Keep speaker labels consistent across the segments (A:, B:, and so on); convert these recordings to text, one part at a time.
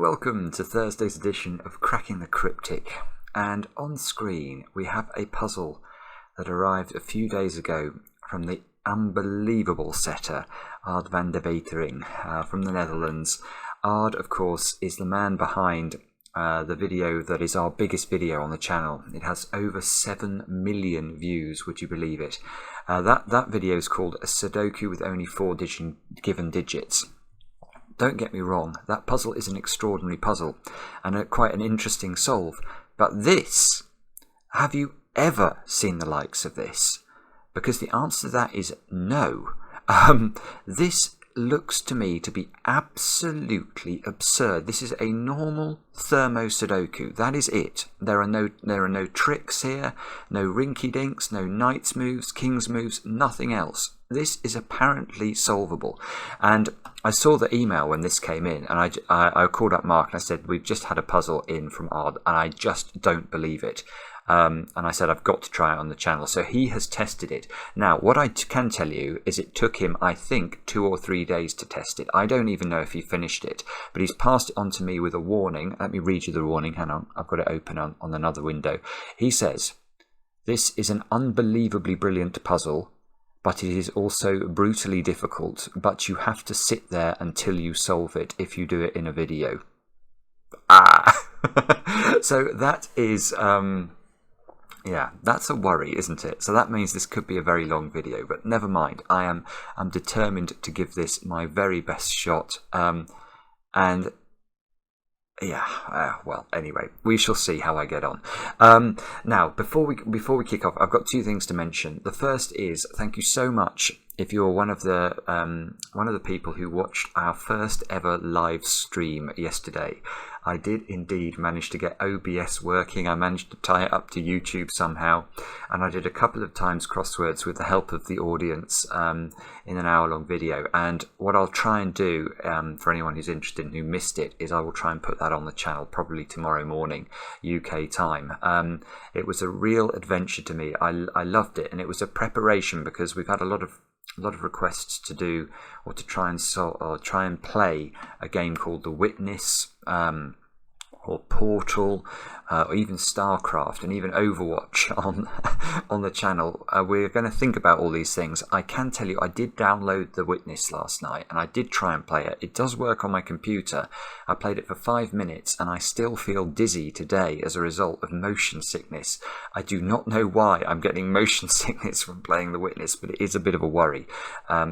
A: welcome to Thursday's edition of Cracking the Cryptic. And on screen we have a puzzle that arrived a few days ago from the unbelievable setter Ard van der Wetering from the Netherlands. Ard, of course, is the man behind the video that is our biggest video on the channel. It has over 7 million views, would you believe it? That video is called a Sudoku with only 4 given digits. Don't get me wrong, that puzzle is an extraordinary puzzle and quite an interesting solve. But this, have you ever seen the likes of this? Because the answer to that is no. This looks to me to be absolutely absurd. This is a normal thermo Sudoku. That is it. There are no tricks here, no rinky dinks, no knights moves, kings moves, nothing else. This is apparently solvable. And I saw the email when this came in, and I called up Mark and I said, we've just had a puzzle in from Ard and I just don't believe it. And I said, I've got to try it on the channel. So he has tested it. Now, what I can tell you is it took him, I think, 2 or 3 days to test it. I don't even know if he finished it, but he's passed it on to me with a warning. Let me read you the warning. Hang on, I've got it open on another window. He says, this is an unbelievably brilliant puzzle, but it is also brutally difficult, but you have to sit there until you solve it if you do it in a video. So that is... yeah, that's a worry, isn't it? So that means this could be a very long video, but never mind. I'm determined to give this my very best shot. And yeah, well, anyway, we shall see how I get on. Now, before we kick off, I've got 2 things to mention. The first is thank you so much if you're one of the people who watched our first ever live stream yesterday. I did indeed manage to get OBS working. I managed to tie it up to YouTube somehow, and I did a couple of times crosswords with the help of the audience in an hour-long video. And what I'll try and do for anyone who's interested and who missed it is I will try and put that on the channel probably tomorrow morning UK time. It was a real adventure to me. I loved it, and it was a preparation because we've had a lot of requests to do or to try and play a game called The Witness, or Portal, or even StarCraft, and even Overwatch on the channel. We're going to think about all these things. I can tell you I did download The Witness last night and I did try and play it. It does work on my computer. I played it for 5 minutes and I still feel dizzy today as a result of motion sickness. I do not know why I'm getting motion sickness from playing The Witness, but it is a bit of a worry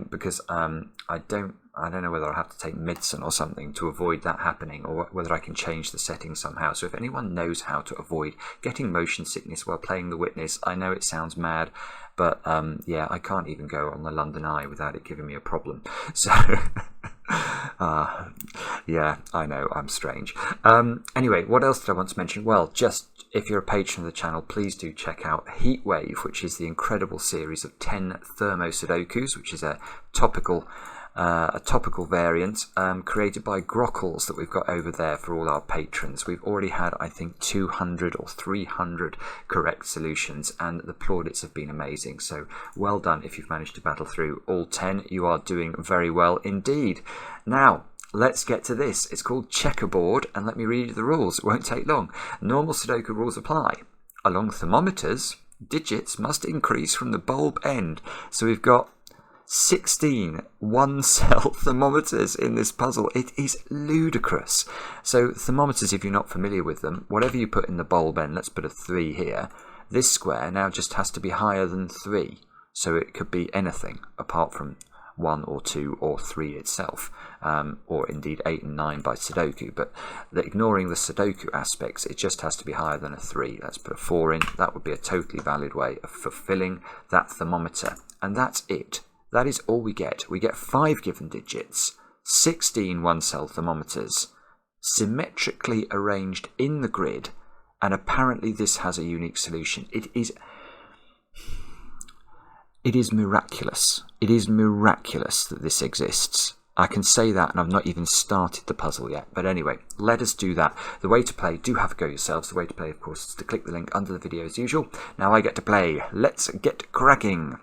A: because I don't know whether I'll have to take medicine or something to avoid that happening, or whether I can change the settings somehow. So if anyone knows how to avoid getting motion sickness while playing The Witness, I know it sounds mad, but yeah, I can't even go on the London Eye without it giving me a problem. So yeah, I know, I'm strange. Anyway, what else did I want to mention? Well, just if you're a patron of the channel, please do check out Heatwave, which is the incredible series of 10 thermo Sudokus, which is a topical variant created by Grockles that we've got over there for all our patrons. We've already had, I think, 200 or 300 correct solutions, and the plaudits have been amazing. So well done if you've managed to battle through all 10. You are doing very well indeed. Now, let's get to this. It's called Checkerboard, and let me read you the rules. It won't take long. Normal Sudoku rules apply. Along thermometers, digits must increase from the bulb end. So we've got 16 one-cell thermometers in this puzzle. It is ludicrous. So thermometers, if you're not familiar with them, whatever you put in the bulb end, let's put a 3 here, this square now just has to be higher than 3. So it could be anything apart from 1 or 2 or 3 itself, or indeed 8 and 9 by Sudoku. But ignoring the Sudoku aspects, it just has to be higher than a 3. Let's put a 4 in. That would be a totally valid way of fulfilling that thermometer. And that's it. That is all we get. We get 5 given digits, 16 one-cell thermometers, symmetrically arranged in the grid, and apparently this has a unique solution. It is miraculous. It is miraculous that this exists. I can say that, and I've not even started the puzzle yet. But anyway, let us do that. The way to play, do have a go yourselves. The way to play, of course, is to click the link under the video as usual. Now I get to play. Let's get cracking.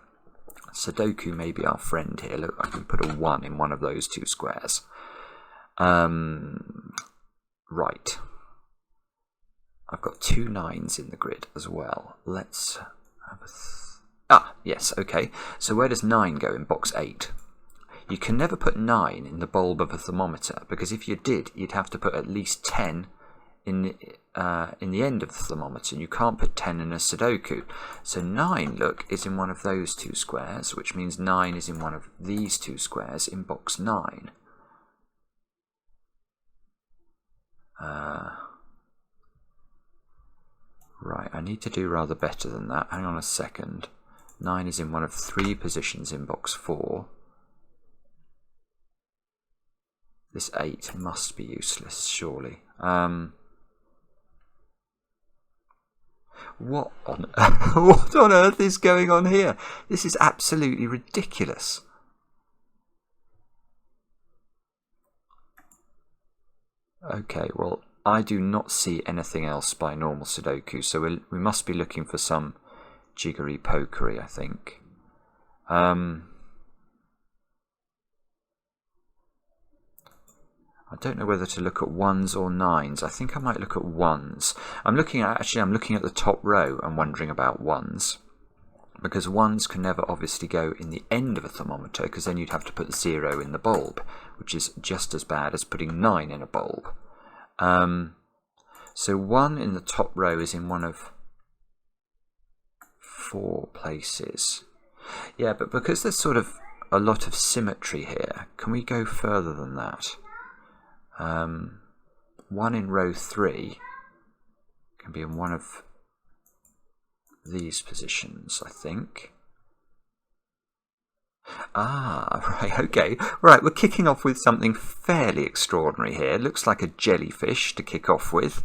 A: Sudoku may be our friend here. Look, I can put a 1 in one of those 2 squares. Right, Right. I've got 2 9s in the grid as well. Let's have a... yes, okay. So where does 9 go in box 8? You can never put 9 in the bulb of a thermometer, because if you did, you'd have to put at least 10 in the end of the thermometer, and you can't put 10 in a Sudoku. So 9, look, is in one of those 2 squares, which means 9 is in one of these 2 squares in box 9. Right, I need to do rather better than that. Hang on a second. 9 is in one of 3 positions in box 4. This 8 must be useless, surely. What on what on earth is going on here? This is absolutely ridiculous. Okay, well, I do not see anything else by normal Sudoku, so we must be looking for some jiggery-pokery, I think. I don't know whether to look at 1s or 9s. I think I might look at 1s. I'm looking at the top row and wondering about 1s. Because 1s can never obviously go in the end of a thermometer, because then you'd have to put 0 in the bulb, which is just as bad as putting 9 in a bulb. So 1 in the top row is in one of 4 places. Yeah, but because there's sort of a lot of symmetry here, can we go further than that? 1 in row 3 can be in one of these positions, I think. Right, okay. Right, we're kicking off with something fairly extraordinary here. Looks like a jellyfish to kick off with.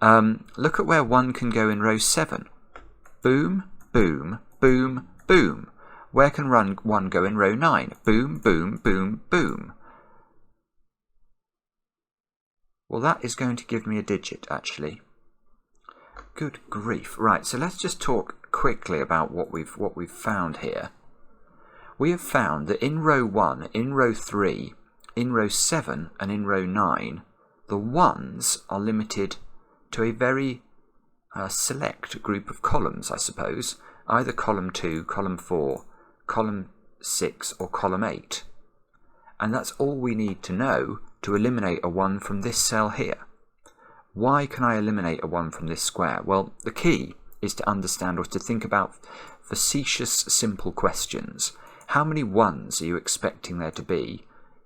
A: Look at where 1 can go in row 7. Boom, boom, boom, boom. Where can 1 go in row 9? Boom, boom, boom, boom. Well, that is going to give me a digit, actually. Good grief. Right, so let's just talk quickly about what we've found here. We have found that in row 1, in row 3, in row 7, and in row 9, the 1s are limited to a very select group of columns, I suppose. Either column 2, column 4, column 6, or column 8. And that's all we need to know to eliminate a 1 from this cell here. Why can I eliminate a 1 from this square? Well, the key is to understand or to think about facetious, simple questions. How many 1s are you expecting there to be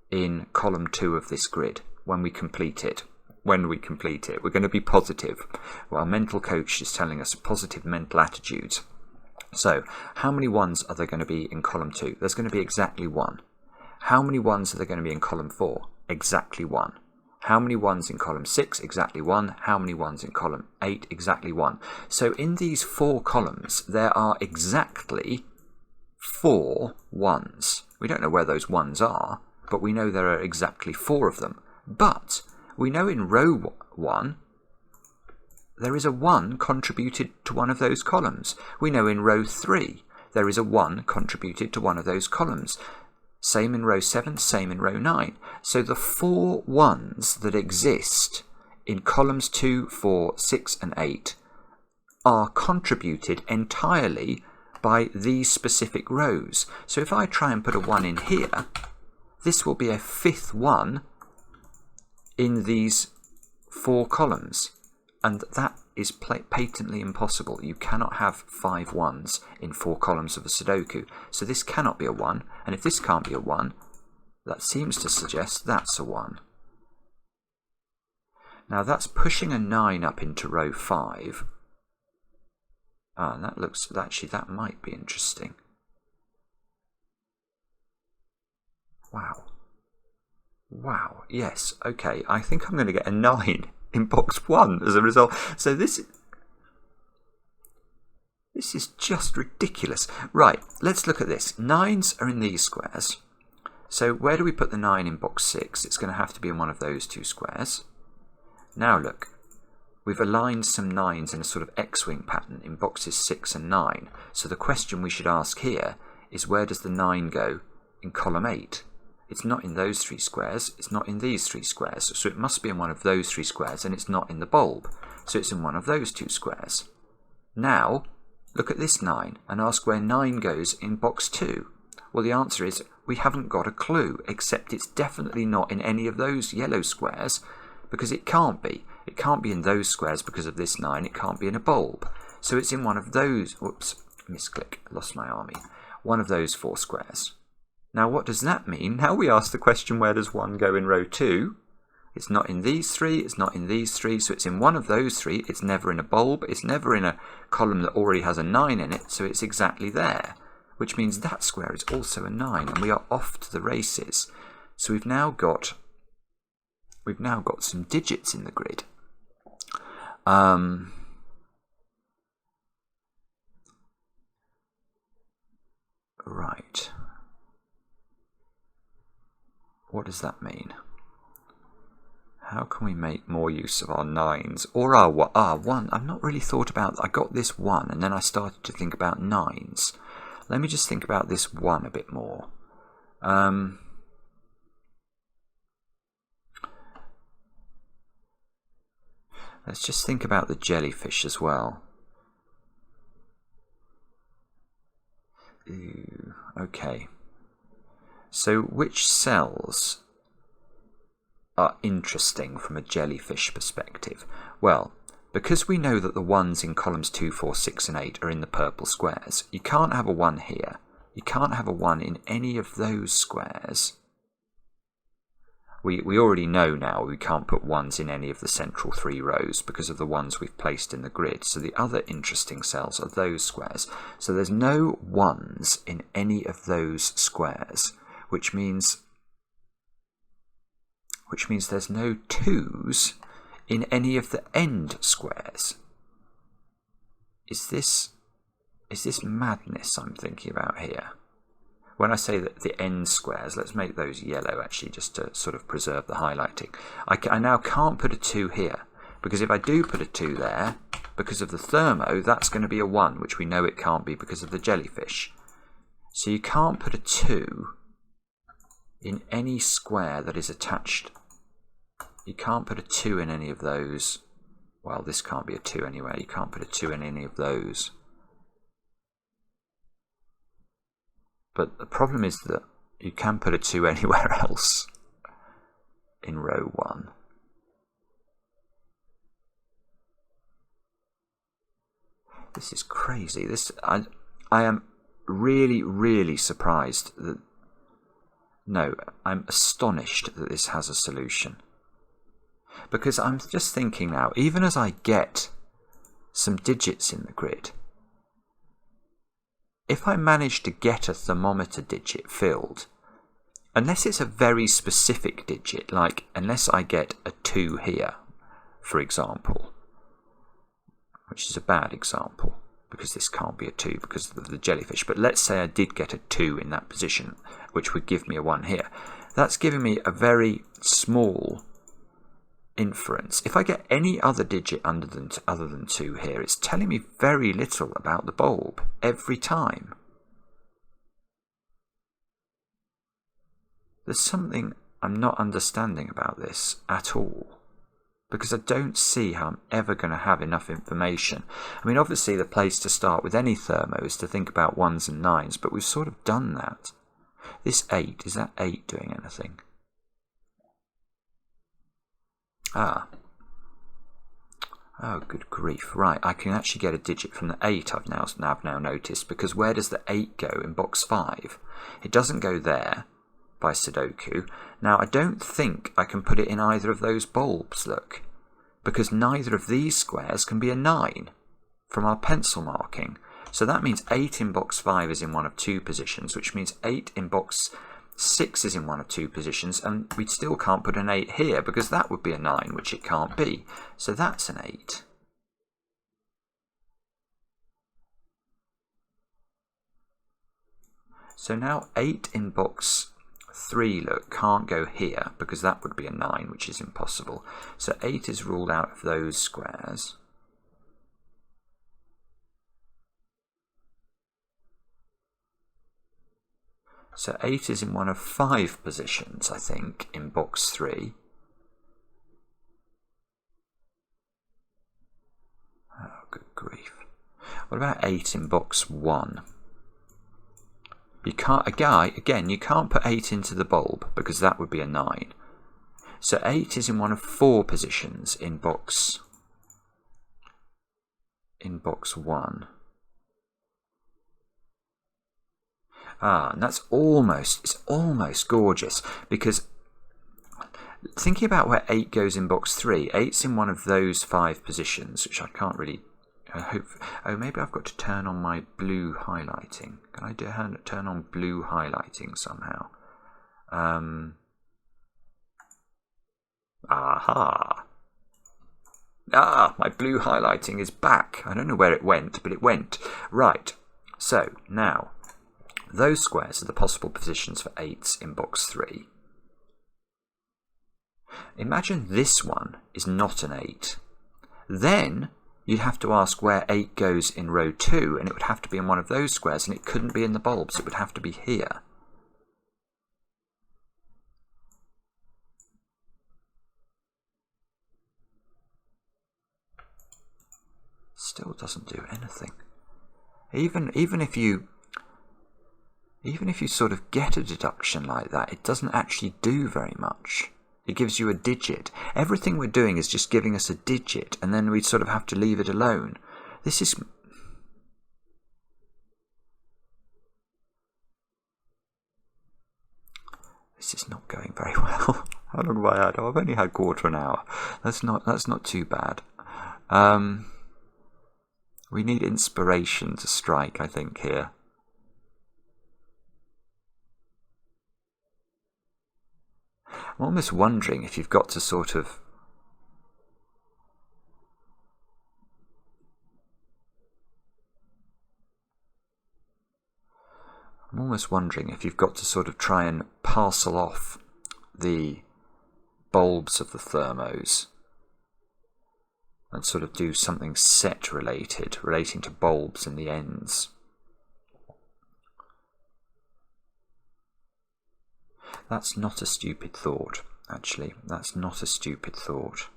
A: in column 2 of this grid when we complete it? When we complete it, we're going to be positive. Well, our mental coach is telling us positive mental attitudes. So, how many 1s are there going to be in column 2? There's going to be exactly 1. How many 1s are there going to be in column 4? Exactly 1. How many 1s in column 6? Exactly 1. How many 1s in column 8? Exactly 1. So in these 4 columns, there are exactly 4 1s. We don't know where those 1s are, but we know there are exactly 4 of them. But we know in row 1, there is a 1 contributed to one of those columns. We know in row 3, there is a 1 contributed to one of those columns. Same in row 7, same in row 9. So the 4 1s that exist in columns 2, 4, 6 and 8 are contributed entirely by these specific rows. So if I try and put a 1 in here, this will be a 5th 1 in these 4 columns. And that is patently impossible. You cannot have 5 1s in 4 columns of a Sudoku. So this cannot be a 1. And if this can't be a 1, that seems to suggest that's a 1. Now that's pushing a 9 up into row 5. And that looks, actually that might be interesting. Wow. Wow, yes, okay, I think I'm going to get a 9 in box 1 as a result. So this is just ridiculous. Right, let's look at this. 9s are in these squares. So where do we put the 9 in box 6? It's going to have to be in one of those 2 squares. Now look, we've aligned some 9s in a sort of X-wing pattern in boxes 6 and 9. So the question we should ask here is, where does the 9 go in column 8? It's not in those 3 squares, it's not in these 3 squares, so it must be in one of those 3 squares, and it's not in the bulb, so it's in one of those 2 squares. Now, look at this 9, and ask where 9 goes in box 2. Well, the answer is, we haven't got a clue, except it's definitely not in any of those yellow squares, because it can't be. It can't be in those squares because of this 9, it can't be in a bulb. So it's in one of those, whoops, misclick, lost my army, one of those 4 squares. Now what does that mean? Now we ask the question, where does 1 go in row 2? It's not in these 3, it's not in these 3, so it's in one of those 3. It's never in a bulb, it's never in a column that already has a 9 in it, so it's exactly there, which means that square is also a 9, and we are off to the races. So we've now got some digits in the grid. Right. What does that mean? How can we make more use of our 9s or our 1? I've not really thought about. I got this 1, and then I started to think about 9s. Let me just think about this 1 a bit more. Let's just think about the jellyfish as well. Ooh, okay. So which cells are interesting from a jellyfish perspective? Well, because we know that the 1s in columns 2, 4, 6 and 8 are in the purple squares, you can't have a 1 here. You can't have a 1 in any of those squares. We already know now we can't put 1s in any of the central 3 rows because of the ones we've placed in the grid. So the other interesting cells are those squares. So there's no 1s in any of those squares, which means there's no 2s in any of the end squares. Is this madness I'm thinking about here? When I say that the end squares, let's make those yellow actually, just to sort of preserve the highlighting. I now can't put a 2 here, because if I do put a 2 there, because of the thermo, that's going to be a 1, which we know it can't be because of the jellyfish. So you can't put a 2 in any square that is attached. You can't put a 2 in any of those. Well, this can't be a 2 anyway. You can't put a 2 in any of those. But the problem is that you can put a 2 anywhere else in row 1. This is crazy. I am really, really surprised that... No, I'm astonished that this has a solution. Because I'm just thinking now, even as I get some digits in the grid, if I manage to get a thermometer digit filled, unless it's a very specific digit, like unless I get a 2 here, for example, which is a bad example, because this can't be a 2 because of the jellyfish, but let's say I did get a 2 in that position, which would give me a 1 here. That's giving me a very small inference. If I get any other digit other than 2 here, it's telling me very little about the bulb every time. There's something I'm not understanding about this at all, because I don't see how I'm ever going to have enough information. I mean, obviously the place to start with any thermo is to think about 1s and 9s, but we've sort of done that. This 8, is that 8 doing anything? Ah. Oh, good grief. Right, I can actually get a digit from the 8, I've now noticed, because where does the 8 go in box 5? It doesn't go there by Sudoku. Now, I don't think I can put it in either of those bulbs, look, because neither of these squares can be a 9 from our pencil marking. So that means 8 in box 5 is in one of 2 positions, which means 8 in box 6 is in one of 2 positions, and we still can't put an 8 here because that would be a 9, which it can't be. So that's an 8. So now 8 in box 3, look, can't go here because that would be a 9, which is impossible. So 8 is ruled out of those squares. So 8 is in one of 5 positions, I think, in box 3. Oh, good grief. What about 8 in box 1? You can't, again, you can't put 8 into the bulb because that would be a 9. So 8 is in one of 4 positions in box 1. And that's it's almost gorgeous, because thinking about where 8 goes in box 3, 8's in one of those 5 positions, which I can't really hope. Oh, maybe I've got to turn on my blue highlighting. Can I turn on blue highlighting somehow? Aha! My blue highlighting is back. I don't know where it went, but it went. Right, so now those squares are the possible positions for 8s in box 3. Imagine this one is not an 8. Then you'd have to ask where 8 goes in row 2, and it would have to be in one of those squares, and it couldn't be in the bulbs. It would have to be here. Still doesn't do anything. Even if you sort of get a deduction like that, it doesn't actually do very much. It gives you a digit. Everything we're doing is just giving us a digit, and then we sort of have to leave it alone. This is not going very well. How long have I had? Oh, I've only had quarter an hour. That's not too bad. We need inspiration to strike, I think, here. I'm almost wondering if you've got to sort of... I'm almost wondering if you've got to sort of try and parcel off the bulbs of the thermos and sort of do something set related, relating to bulbs in the ends. That's not a stupid thought, actually. That's not a stupid thought.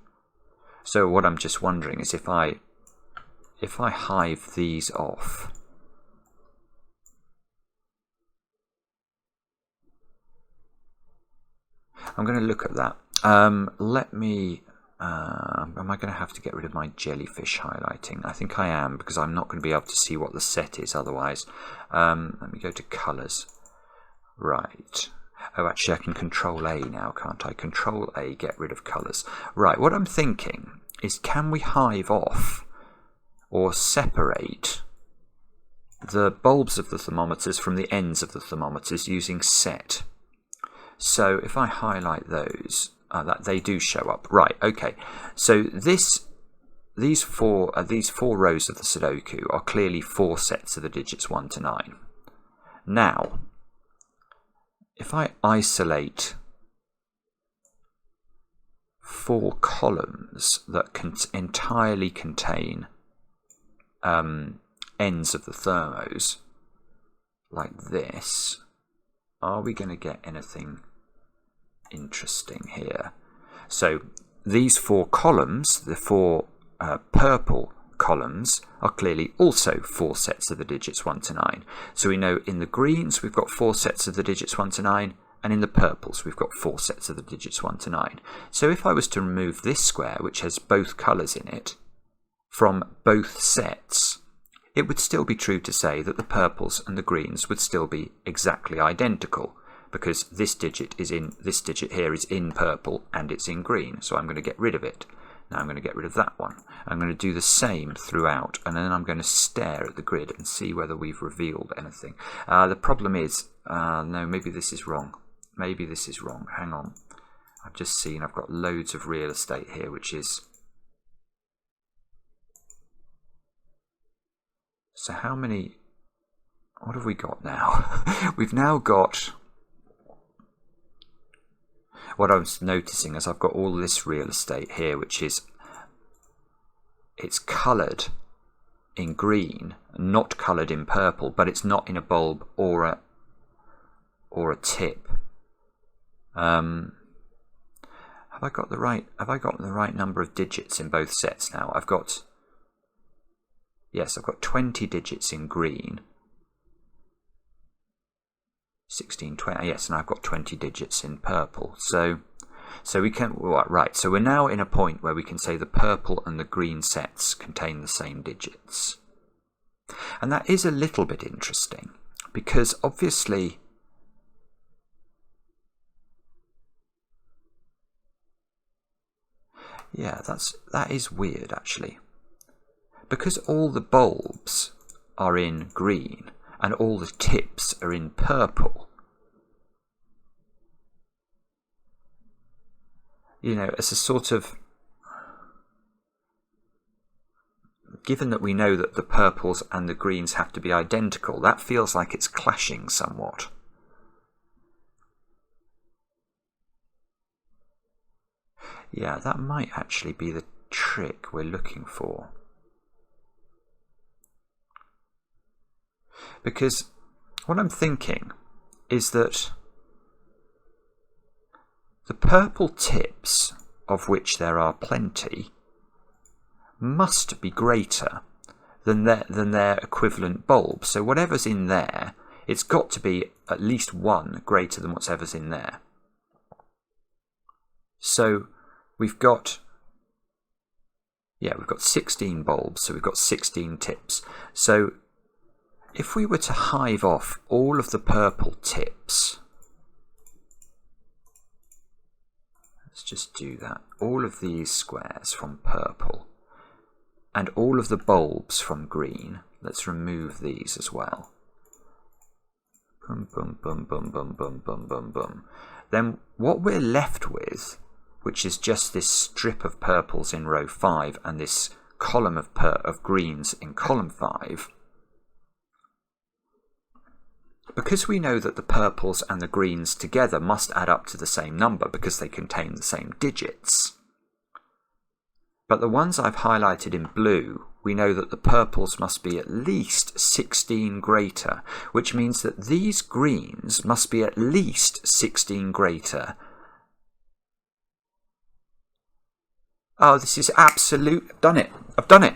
A: So what I'm just wondering is if I hive these off, I'm going to look at that. Let me... am I going to have to get rid of my jellyfish highlighting? I think I am, because I'm not going to be able to see what the set is otherwise. Let me go to colours. Right. Oh, actually I can Control A now, can't I? Control A, get rid of colours. Right, what I'm thinking is, can we hive off or separate the bulbs of the thermometers from the ends of the thermometers using set? So if I highlight those, that they do show up. Right, okay. So these four rows of the Sudoku are clearly 4 sets of the digits 1 to 9. Now, if I isolate 4 columns that entirely contain ends of the thermos, like this, are we going to get anything interesting here? So these 4 columns, the 4 purple columns, are clearly also 4 sets of the digits 1 to 9. So we know in the greens we've got 4 sets of the digits 1 to 9, and in the purples we've got 4 sets of the digits 1 to 9. So if I was to remove this square, which has both colours in it, from both sets, it would still be true to say that the purples and the greens would still be exactly identical, because this digit here is in purple and it's in green, so I'm going to get rid of it. Now I'm going to get rid of that one. I'm going to do the same throughout, and then I'm going to stare at the grid and see whether we've revealed anything. The problem is, no, maybe this is wrong. Maybe this is wrong. Hang on. I've just seen I've got loads of real estate here, which is... So how many... What have we got now? We've now got... What I was noticing is I've got all this real estate here, which is, it's coloured in green, not coloured in purple, but it's not in a bulb or or a tip. Have I got the right number of digits in both sets now? Yes, I've got 20 digits in green. 16, 20, yes, and I've got 20 digits in purple. So we can, right, so we're now in a point where we can say the purple and the green sets contain the same digits. And that is a little bit interesting, because obviously yeah, that is weird actually. Because all the bulbs are in green and all the tips are in purple, you know, as a sort of, given that we know that the purples and the greens have to be identical, that feels like it's clashing somewhat. Yeah, that might actually be the trick we're looking for. Because what I'm thinking is that the purple tips, of which there are plenty, must be greater than their equivalent bulb. So whatever's in there, it's got to be at least one greater than whatever's in there. So we've got 16 bulbs, so we've got 16 tips. So if we were to hive off all of the purple tips, let's just do that, all of these squares from purple, and all of the bulbs from green, let's remove these as well. Boom, boom, boom, boom, boom, boom, boom, boom, boom. Then what we're left with, which is just this strip of purples in row 5 and this column of greens in column 5, because we know that the purples and the greens together must add up to the same number because they contain the same digits. But the ones I've highlighted in blue, we know that the purples must be at least 16 greater, which means that these greens must be at least 16 greater. Oh, this is absolute. I've done it. I've done it.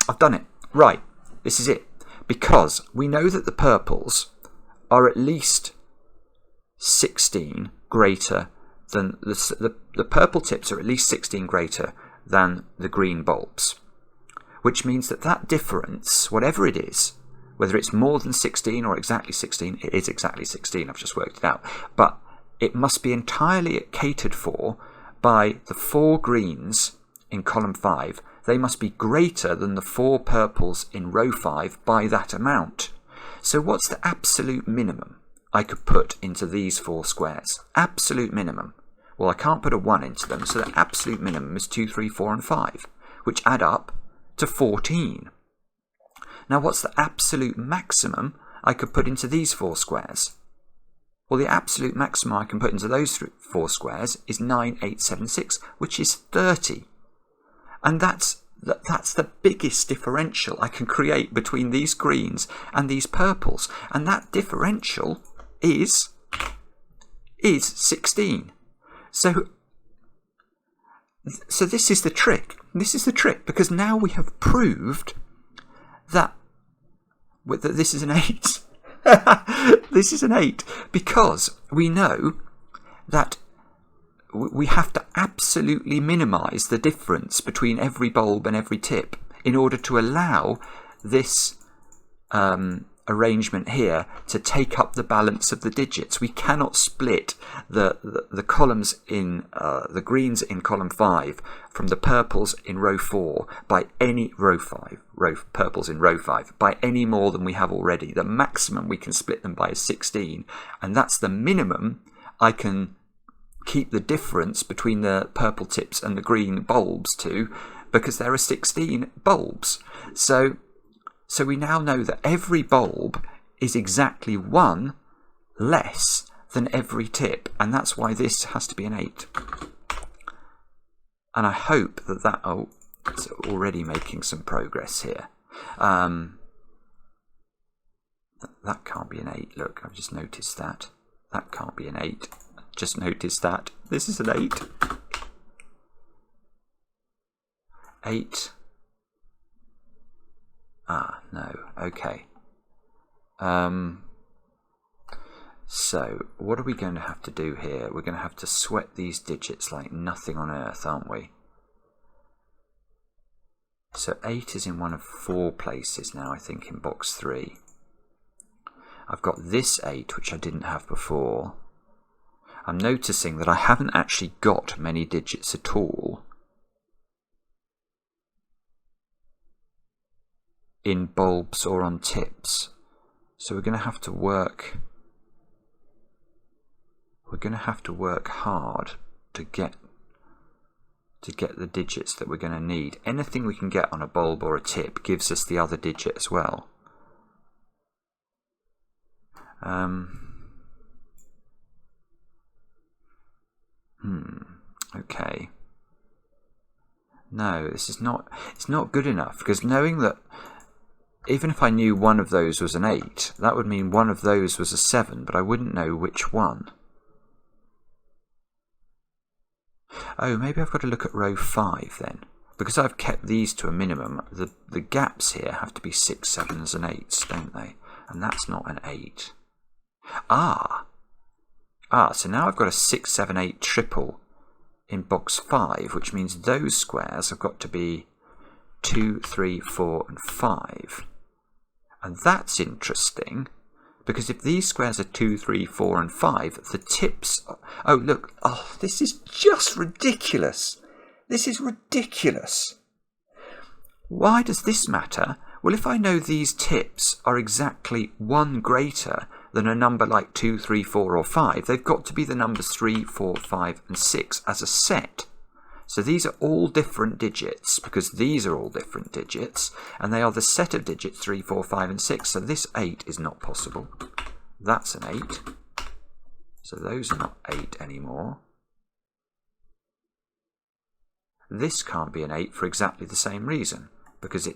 A: I've done it. Right. This is it. Because we know that the purples are at least 16 greater than the purple tips are at least 16 greater than the green bulbs, which means that that difference, whatever it is, whether it's more than 16 or exactly 16, it is exactly 16, I've just worked it out, but it must be entirely catered for by the 4 greens in column 5. They must be greater than the 4 purples in row 5 by that amount. So what's the absolute minimum I could put into these 4 squares? Absolute minimum. Well, I can't put a 1 into them, so the absolute minimum is 2, 3, 4 and 5, which add up to 14. Now what's the absolute maximum I could put into these 4 squares? Well, the absolute maximum I can put into those 4 squares is 9876, which is 30. And that's the biggest differential I can create between these greens and these purples. And that differential is 16. So this is the trick. This is the trick, because now we have proved that this is an 8. This is an 8, because we know that we have to absolutely minimize the difference between every bulb and every tip in order to allow this arrangement here to take up the balance of the digits. We cannot split the columns in the greens in column 5 from the purples in row 4 by any purples in row 5 by any more than we have already. The maximum we can split them by is 16, and that's the minimum I can keep the difference between the purple tips and the green bulbs to, because there are 16 bulbs. So we now know that every bulb is exactly 1 less than every tip, and that's why this has to be an 8. And I hope that it's already making some progress here. That can't be an 8. Look, I've just noticed that. That can't be an 8. Just noticed that. This is an 8. 8. Ah, no. Okay. So, what are we going to have to do here? We're going to have to sweat these digits like nothing on earth, aren't we? So 8 is in one of 4 places now, I think, in box 3. I've got this 8, which I didn't have before. I'm noticing that I haven't actually got many digits at all in bulbs or on tips. So we're going to have to work hard to get the digits that we're going to need. Anything we can get on a bulb or a tip gives us the other digit as well. Okay. No, this is not, it's not good enough, because knowing that even if I knew one of those was an 8, that would mean one of those was a 7, but I wouldn't know which one. Oh, maybe I've got to look at row 5 then. Because I've kept these to a minimum, the gaps here have to be 6, 7s and 8s, don't they? And that's not an 8. So now I've got a 6, 7, 8 triple in box 5, which means those squares have got to be 2, 3, 4 and 5. And that's interesting, because if these squares are 2, 3, 4 and 5, the tips... Oh, look. Oh, this is just ridiculous. This is ridiculous. Why does this matter? Well, if I know these tips are exactly 1 greater than a number like 2, 3, 4 or 5, they've got to be the numbers 3, 4, 5 and 6 as a set. So these are all different digits, because these are all different digits, and they are the set of digits 3, 4, 5 and 6. So this 8 is not possible. That's an 8. So those are not 8 anymore. This can't be an 8 for exactly the same reason, because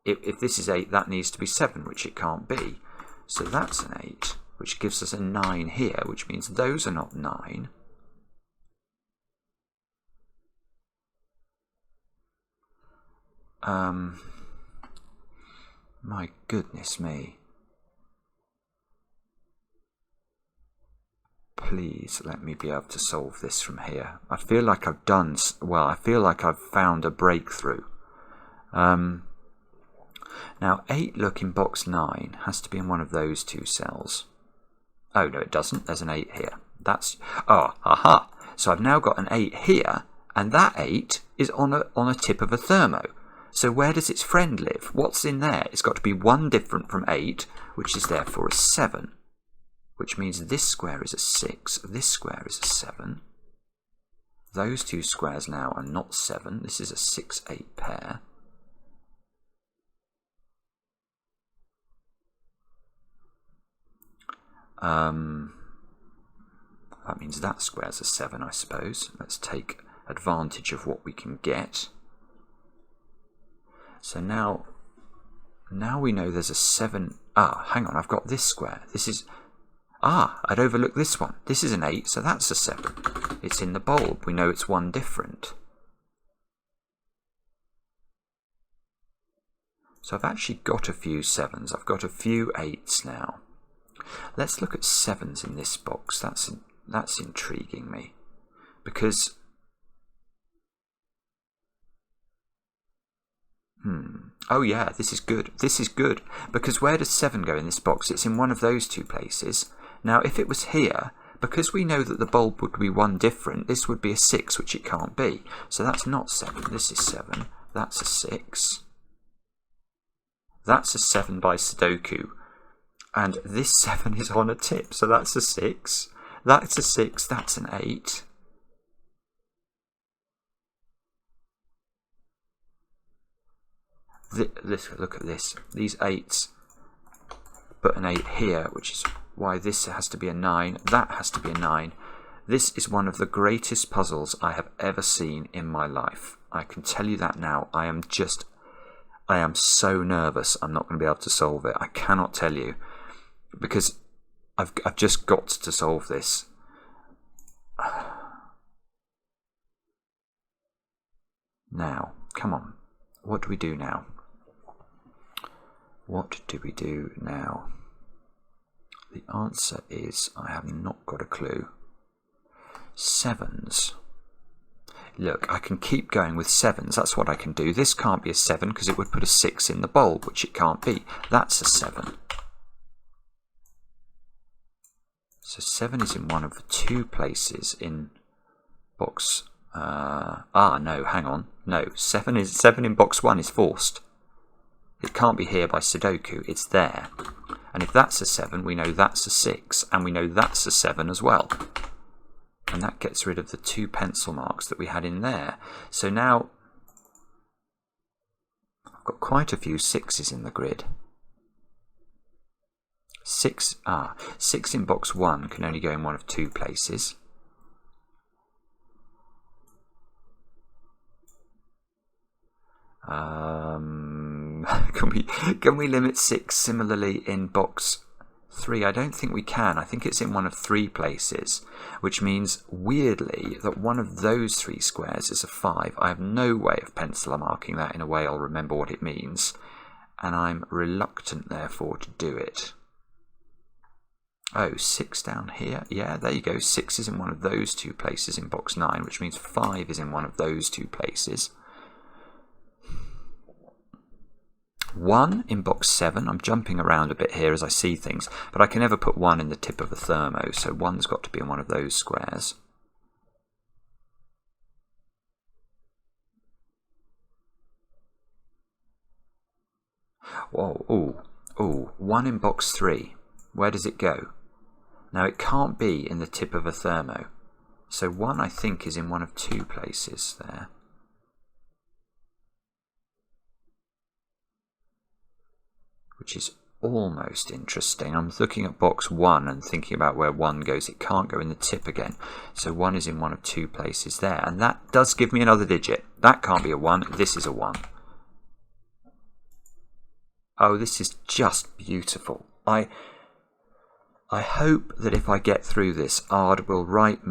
A: if this is 8, that needs to be 7, which it can't be. So that's an 8, which gives us a 9 here, which means those are not 9. My goodness me. Please let me be able to solve this from here. I feel like I've done, well, I feel like I've found a breakthrough. Now 8, look, in box 9 has to be in one of those 2 cells. Oh no, it doesn't. There's an 8 here. That's, oh, aha. So I've now got an 8 here, and that 8 is on a tip of a thermo. So where does its friend live? What's in there? It's got to be 1 different from 8, which is therefore a 7. Which means this square is a 6, this square is a 7. Those 2 squares now are not 7. This is a 6, 8 pair. That means that square's a 7, I suppose. Let's take advantage of what we can get. So now we know there's a 7. Ah, hang on, I've got this square. This is... Ah, I'd overlooked this one. This is an 8, so that's a 7. It's in the bulb. We know it's 1 different. So I've actually got a few 7s. I've got a few 8s now. Let's look at 7s in this box. That's intriguing me. Because... Oh yeah, this is good. This is good. Because where does 7 go in this box? It's in one of those 2 places. Now, if it was here, because we know that the bulb would be 1 different, this would be a 6, which it can't be. So that's not 7. This is 7. That's a 6. That's a 7 by Sudoku. And this 7 is on a tip. So that's a 6. That's a 6. That's an 8. Look at this. These 8s put an 8 here, which is why this has to be a 9. That has to be a 9. This is one of the greatest puzzles I have ever seen in my life. I can tell you that now. I am so nervous I'm not going to be able to solve it. I cannot tell you. because I've just got to solve this. Now, come on. What do we do now? What do we do now? The answer is I have not got a clue. Sevens. Look, I can keep going with sevens. That's what I can do. This can't be a 7 because it would put a 6 in the bulb, which it can't be. That's a 7. So 7 is in one of the 2 places in box... no, hang on. No, 7 in box 1 is forced. It can't be here by Sudoku. It's there. And if that's a 7, we know that's a 6. And we know that's a 7 as well. And that gets rid of the 2 pencil marks that we had in there. So now I've got quite a few 6s in the grid. 6 in box 1 can only go in one of 2 places. Can we limit 6 similarly in box 3? I don't think we can. I think it's in one of 3 places, which means weirdly that one of those 3 squares is a 5. I have no way of pencil marking that in a way I'll remember what it means, and I'm reluctant therefore to do it. Oh, 6 down here. Yeah, there you go. 6 is in one of those 2 places in box 9, which means 5 is in one of those 2 places. 1 in box 7. I'm jumping around a bit here as I see things, but I can never put 1 in the tip of a thermo, so 1's got to be in one of those squares. Oh, 1 in box 3. Where does it go? Now it can't be in the tip of a thermo, so 1 I think is in one of 2 places there. Which is almost interesting. I'm looking at box 1 and thinking about where 1 goes. It can't go in the tip again. So 1 is in one of 2 places there. And that does give me another digit. That can't be a 1. This is a 1. Oh, this is just beautiful. I hope that if I get through this, Ard will write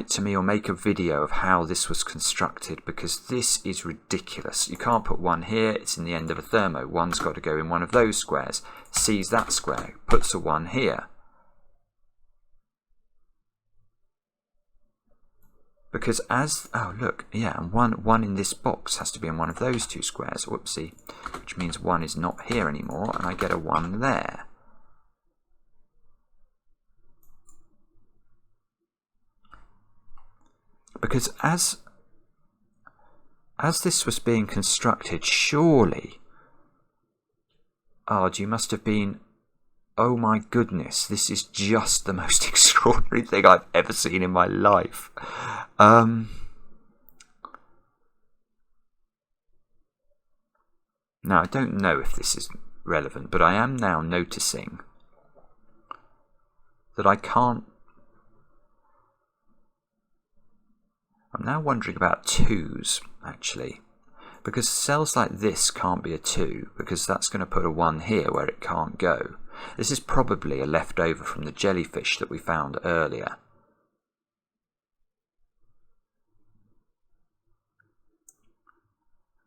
A: to me or make a video of how this was constructed, because this is ridiculous. You can't put 1 here, it's in the end of a thermo. 1's got to go in one of those squares. Sees that square, puts a 1 here. Because oh look, yeah, and 1 in this box has to be in one of those 2 squares, whoopsie, which means 1 is not here anymore, and I get a 1 there. Because as this was being constructed, surely, Ard, you must have been, oh my goodness, this is just the most extraordinary thing I've ever seen in my life. Now, I don't know if this is relevant, but I am now noticing that I can't. I'm now wondering about 2s, actually, because cells like this can't be a 2, because that's going to put a 1 here where it can't go. This is probably a leftover from the jellyfish that we found earlier.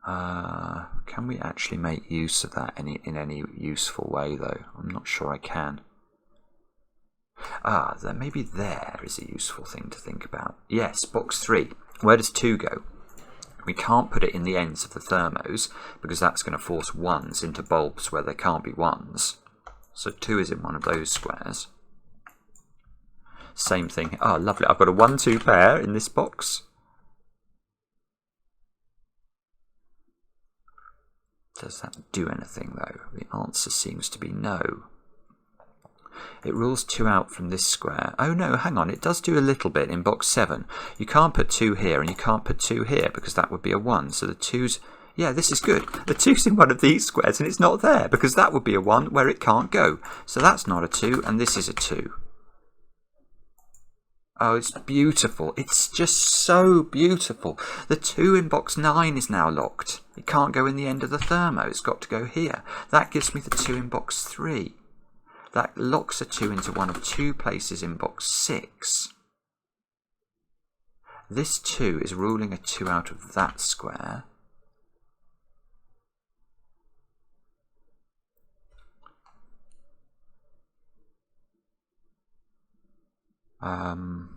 A: Can we actually make use of that in any useful way, though? I'm not sure I can. Then maybe there is a useful thing to think about. Yes, box 3. Where does 2 go? We can't put it in the ends of the thermos because that's going to force 1s into bulbs where there can't be 1s. So 2 is in one of those squares. Same thing. Oh, lovely. I've got a 1-2 pair in this box. Does that do anything, though? The answer seems to be no. It rules 2 out from this square. Oh no, hang on, it does do a little bit in box 7. You can't put 2 here and you can't put 2 here because that would be a 1. So the 2's, yeah, this is good. The 2's in one of these squares and it's not there because that would be a 1 where it can't go. So that's not a 2 and this is a 2. Oh, it's beautiful. It's just so beautiful. The 2 in box 9 is now locked. It can't go in the end of the thermo. It's got to go here. That gives me the 2 in box 3. That locks a 2 into one of two places in box 6. This 2 is ruling a 2 out of that square. I'm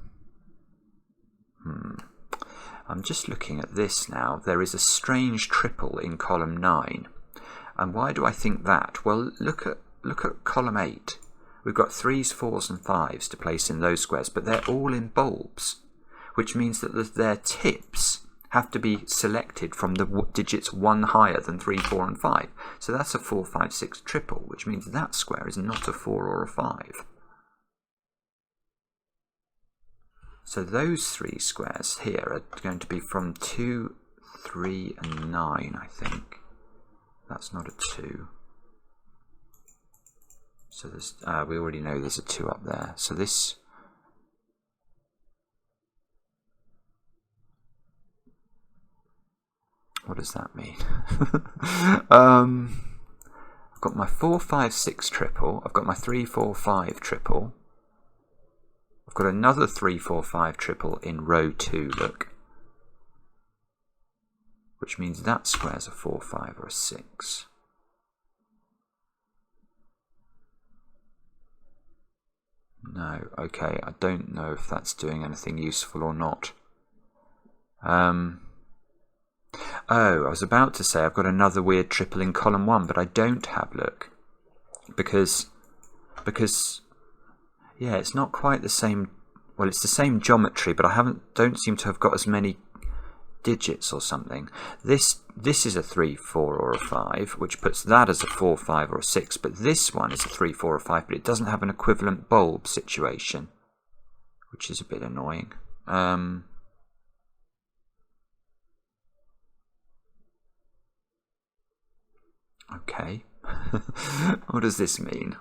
A: just looking at this now. There is a strange triple in column 9. And why do I think that? Well, look at column 8. We've got 3s, 4s and 5s to place in those squares, but they're all in bulbs, which means that their tips have to be selected from the digits 1 higher than 3, 4 and 5. So that's a 4, 5, 6 triple, which means that square is not a 4 or a 5. So those 3 squares here are going to be from 2, 3 and 9, I think. That's not a 2. So there's, we already know there's a 2 up there. So this... What does that mean? I've got my 4, 5, 6 triple. I've got my 3, 4, 5 triple. I've got another 3, 4, 5 triple in row 2, look. Which means that square's a 4, 5 or a 6. No, okay, I don't know if that's doing anything useful or not. Oh, I was about to say I've got another weird triple in column 1, but I don't have, look. Because yeah, it's not quite the same. Well, it's the same geometry, but I don't seem to have got as many digits or something. This is a 3, 4 or a 5, which puts that as a 4, 5 or a 6, but this one is a 3, 4 or 5, but it doesn't have an equivalent bulb situation, which is a bit annoying. Okay. What does this mean?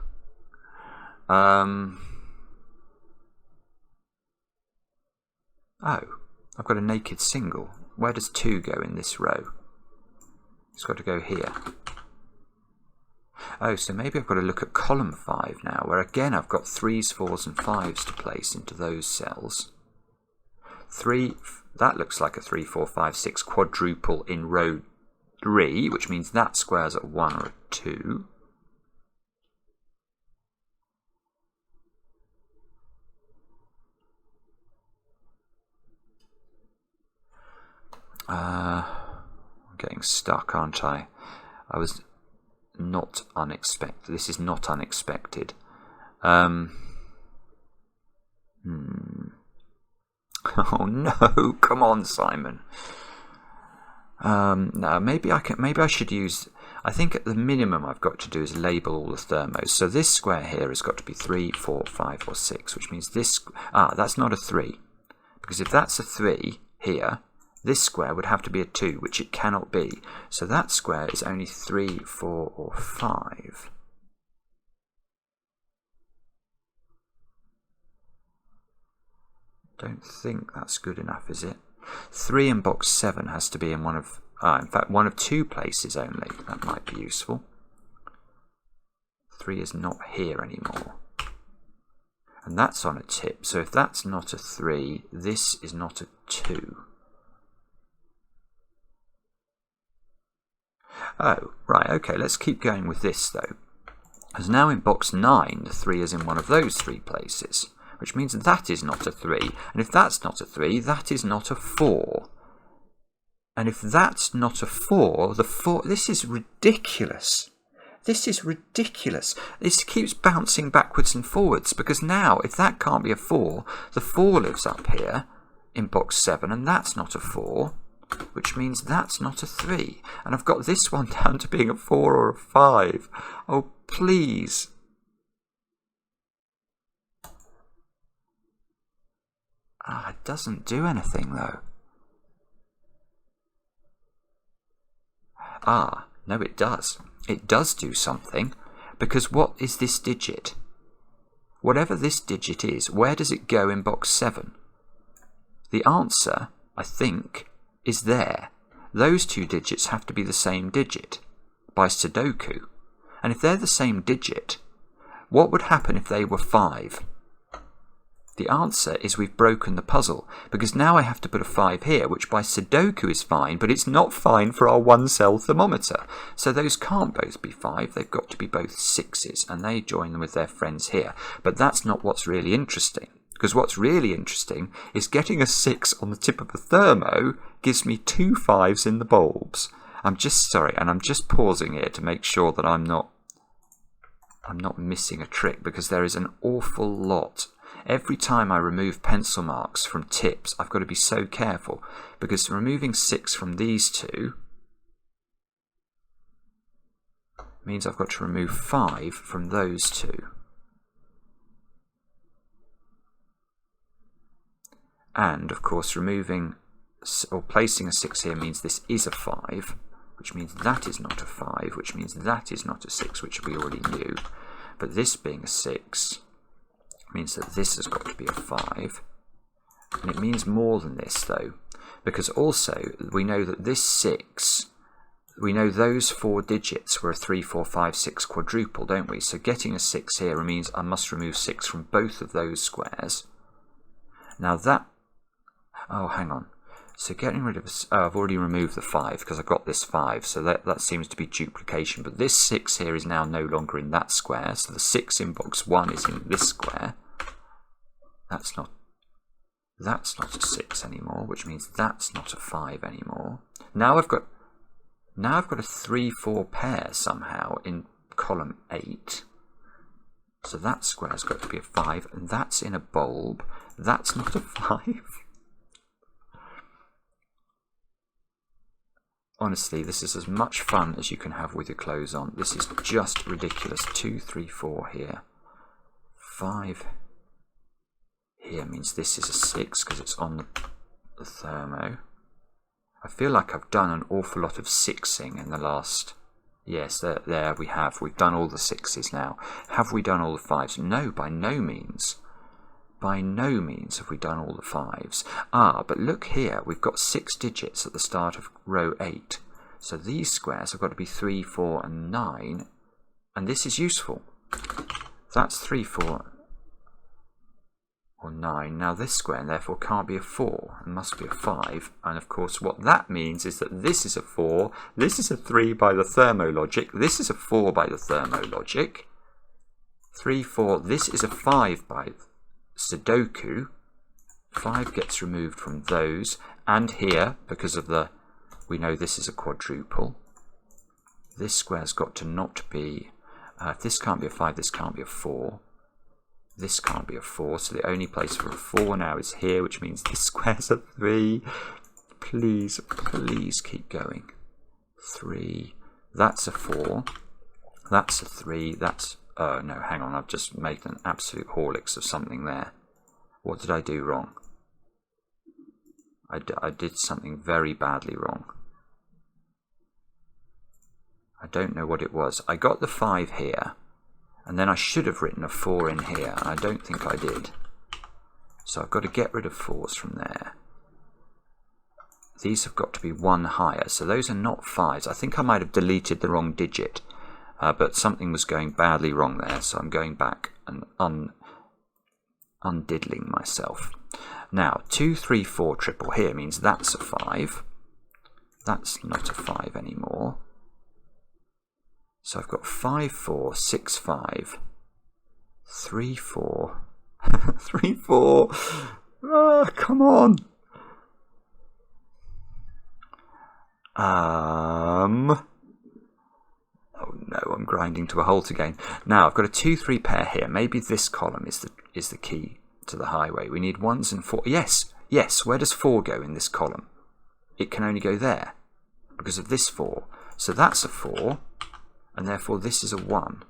A: Oh, I've got a naked single. Where does 2 go in this row? It's got to go here. Oh, so maybe I've got to look at column 5 now, where again I've got 3s, 4s and 5s to place into those cells. 3, that looks like a 3, 4, 5, 6 quadruple in row 3, which means that square's at 1 or a 2. I'm getting stuck, aren't I? I was not unexpected. This is not unexpected. Oh no! Come on, Simon. No, maybe I should use. I think at the minimum I've got to do is label all the thermos. So this square here has got to be 3, 4, 5, or 6, which means this. That's not a 3, because if that's a 3 here, this square would have to be a 2, which it cannot be. So that square is only 3, 4, or 5. Don't think that's good enough, is it? 3 in box 7 has to be in one of, in fact, one of 2 places only. That might be useful. 3 is not here anymore. And that's on a tip. So if that's not a 3, this is not a 2. Oh, right, okay, let's keep going with this though. Because now in box 9, the 3 is in one of those 3 places, which means that is not a 3. And if that's not a 3, that is not a 4. And if that's not a 4, the 4, this is ridiculous. This is ridiculous. This keeps bouncing backwards and forwards, because now, if that can't be a 4, the 4 lives up here in box 7, and that's not a 4. Which means that's not a 3. And I've got this one down to being a 4 or a 5. Oh, please. It doesn't do anything, though. No, it does. It does do something. Because what is this digit? Whatever this digit is, where does it go in box 7? The answer, I think, is there. Those 2 digits have to be the same digit by Sudoku. And if they're the same digit, What would happen if they were 5? The answer is we've broken the puzzle, because now I have to put a 5 here, which by Sudoku is fine, but it's not fine for our 1-cell thermometer. So those can't both be 5, they've got to be both 6s, and they join them with their friends here. But that's not what's really interesting, because what's really interesting is getting a 6 on the tip of a thermo gives me 2 5s in the bulbs. I'm just pausing here to make sure that I'm not missing a trick, because there is an awful lot. Every time I remove pencil marks from tips, I've got to be so careful, because removing 6 from these two means I've got to remove 5 from those two. And, of course, removing or placing a 6 here means this is a 5, which means that is not a 5, which means that is not a 6, which we already knew. But this being a 6 means that this has got to be a 5. And it means more than this, though, because also we know that this 6, we know those 4 digits were a 3, 4, 5, 6 quadruple, don't we? So getting a 6 here means I must remove 6 from both of those squares. Now that... oh, hang on. So getting rid of... oh, I've already removed the 5 because I got this 5, so that seems to be duplication. But this 6 here is now no longer in that square, so the 6 in box 1 is in this square. That's not a 6 anymore, which means that's not a 5 anymore. Now I've got a 3, 4 pair somehow in column 8. So that square's got to be a 5, and that's in a bulb. That's not a 5. Honestly, this is as much fun as you can have with your clothes on. This is just ridiculous. 2, 3, 4 here. 5 here means this is a 6 because it's on the thermo. I feel like I've done an awful lot of 6ing in the last... yes, there we have. We've done all the 6s now. Have we done all the 5s? No, by no means. By no means have we done all the 5s. Ah, but look here. We've got 6 digits at the start of row 8. So these squares have got to be 3, 4, and 9. And this is useful. That's 3, 4, or 9. Now this square, therefore, can't be a 4. It must be a 5. And of course, what that means is that this is a 4. This is a 3 by the thermo logic. This is a 4 by the thermo logic. 3, 4. This is a 5 by Sudoku. 5 gets removed from those, and here, because of the, we know this is a quadruple, this square's got to not be, if this can't be a 5, this can't be a 4, this can't be a 4, so the only place for a 4 now is here, which means this square's a 3. Please, please keep going. 3, that's a 4, that's a 3, that's... oh, no, hang on, I've just made an absolute horlicks of something there. What did I do wrong? I did something very badly wrong. I don't know what it was. I got the 5 here, and then I should have written a 4 in here, and I don't think I did. So I've got to get rid of 4s from there. These have got to be 1 higher, so those are not 5s. I think I might have deleted the wrong digit. But something was going badly wrong there, so I'm going back and undiddling myself. Now, 2, 3, 4 triple here means that's a 5. That's not a 5 anymore. So I've got 5, 4, 6, 5, 3, 4, 3, 4. Ah, come on. Oh no, I'm grinding to a halt again. Now I've got a 2, 3 pair here. Maybe this column is the key to the highway. We need 1s and 4. Yes, yes. Where does 4 go in this column? It can only go there because of this 4. So that's a 4, and therefore this is a 1.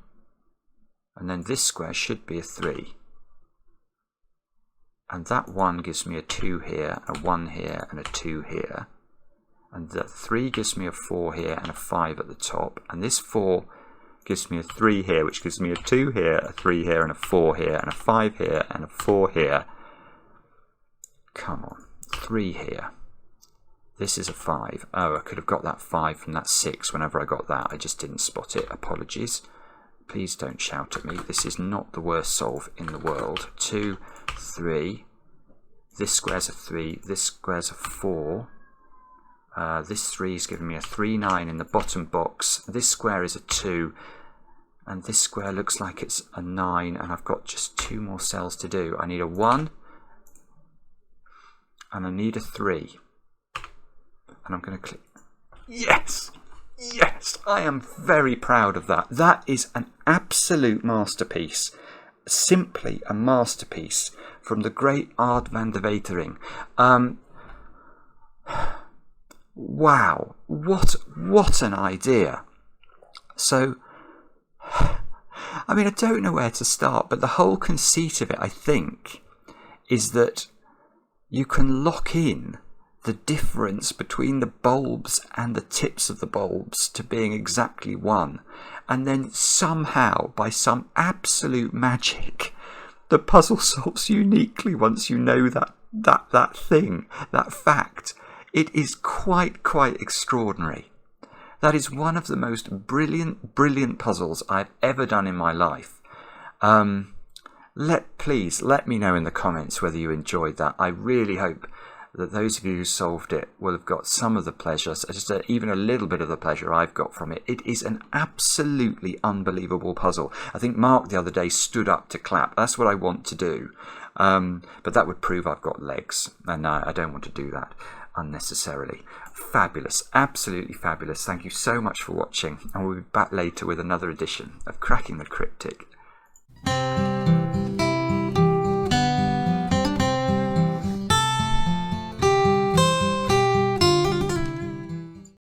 A: And then this square should be a 3. And that 1 gives me a 2 here, a 1 here, and a 2 here. And the 3 gives me a 4 here and a 5 at the top. And this 4 gives me a 3 here, which gives me a 2 here, a 3 here, and a 4 here, and a 5 here, and a 4 here. Come on. 3 here. This is a 5. Oh, I could have got that 5 from that 6 whenever I got that. I just didn't spot it. Apologies. Please don't shout at me. This is not the worst solve in the world. 2, 3. This square's a 3. This square's a 4. This 3 is giving me a 3, 9 in the bottom box. This square is a 2. And this square looks like it's a 9. And I've got just 2 more cells to do. I need a 1. And I need a 3. And I'm going to click. Yes! Yes! I am very proud of that. That is an absolute masterpiece. Simply a masterpiece from the great Art van der Wetering. Wow, what an idea. So, I mean, I don't know where to start, but the whole conceit of it, I think, is that you can lock in the difference between the bulbs and the tips of the bulbs to being exactly one. And then somehow, by some absolute magic, the puzzle solves uniquely once you know that thing, that fact. It is quite extraordinary. That is one of the most brilliant puzzles I've ever done in my life. Please let me know in the comments whether you enjoyed that. I really hope that those of you who solved it will have got some of the pleasure, even a little bit of the pleasure I've got from it. It is an absolutely unbelievable puzzle. I think Mark the other day stood up to clap. That's what I want to do. But that would prove I've got legs, and I don't want to do that unnecessarily. Fabulous, absolutely fabulous. Thank you so much for watching, and we'll be back later with another edition of Cracking the Cryptic.